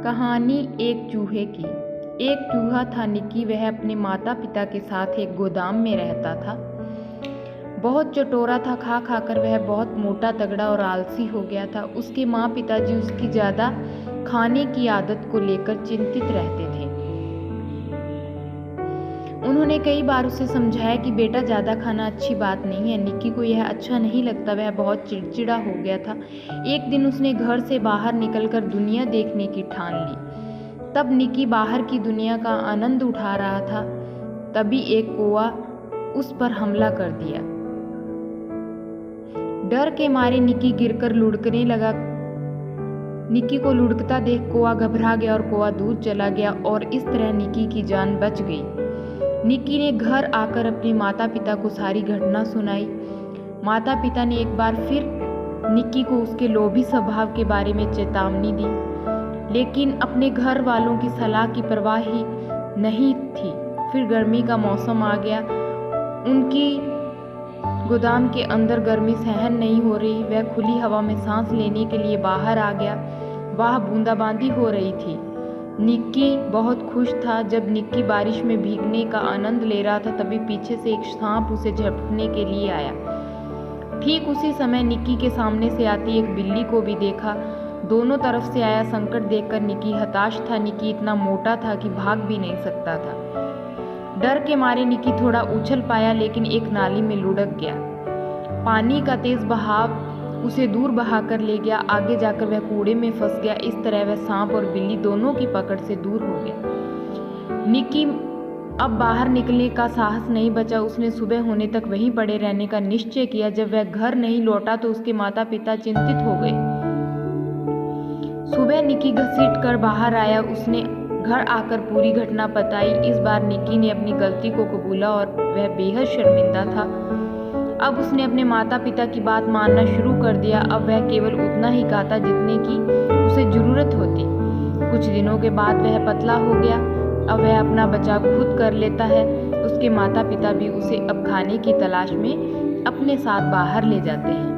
कहानी एक चूहे की। एक चूहा था निक्की। वह अपने माता पिता के साथ एक गोदाम में रहता था। बहुत चटोरा था। खा खाकर वह बहुत मोटा तगड़ा और आलसी हो गया था। उसके माँ पिताजी उसकी ज़्यादा खाने की आदत को लेकर चिंतित रहते थे। उन्होंने कई बार उसे समझाया कि बेटा, ज़्यादा खाना अच्छी बात नहीं है। निक्की को यह अच्छा नहीं लगता। वह बहुत चिड़चिड़ा हो गया था। एक दिन उसने घर से बाहर निकलकर दुनिया देखने की ठान ली। तब निक्की बाहर की दुनिया का आनंद उठा रहा था। तभी एक कौवा उस पर हमला कर दिया। डर के मारे निक्की गिरकर लुढ़कने लगा। निक्की को लुढ़कता देख कौवा घबरा गया और कौवा दूर चला गया और इस तरह निक्की की जान बच गई। निक्की ने घर आकर अपने माता पिता को सारी घटना सुनाई। माता पिता ने एक बार फिर निक्की को उसके लोभी स्वभाव के बारे में चेतावनी दी, लेकिन अपने घर वालों की सलाह की परवाह ही नहीं थी। फिर गर्मी का मौसम आ गया। उनकी गोदाम के अंदर गर्मी सहन नहीं हो रही। वह खुली हवा में सांस लेने के लिए बाहर आ गया। वहाँ बूंदाबांदी हो रही थी। निक्की बहुत खुश था। जब निक्की बारिश में भीगने का आनंद ले रहा था, तभी पीछे से एक सांप उसे झपटने के लिए आया। ठीक उसी समय निक्की के सामने से आती एक बिल्ली को भी देखा। दोनों तरफ से आया संकट देखकर निक्की हताश था। निक्की इतना मोटा था कि भाग भी नहीं सकता था। डर के मारे निक्की थोड़ा उछल पाया, लेकिन एक नाली में लुढ़क गया। पानी का तेज बहाव उसे दूर बहाकर ले गया। आगे जाकर वह कूड़े में फंस गया। इस तरह वह सांप और बिल्ली दोनों की पकड़ से दूर हो गया। निक्की अब बाहर निकलने का साहस नहीं बचा। उसने सुबह होने तक वहीं पड़े रहने का निश्चय किया। जब वह घर नहीं लौटा तो उसके माता पिता चिंतित हो गए। सुबह निक्की घसीट कर बाहर आया। उसने घर आकर पूरी घटना बताई। इस बार निक्की ने अपनी गलती को कबूला और वह बेहद शर्मिंदा था। अब उसने अपने माता पिता की बात मानना शुरू कर दिया। अब वह केवल उतना ही खाता जितने की उसे जरूरत होती। कुछ दिनों के बाद वह पतला हो गया। अब वह अपना बचाव खुद कर लेता है। उसके माता पिता भी उसे अब खाने की तलाश में अपने साथ बाहर ले जाते हैं।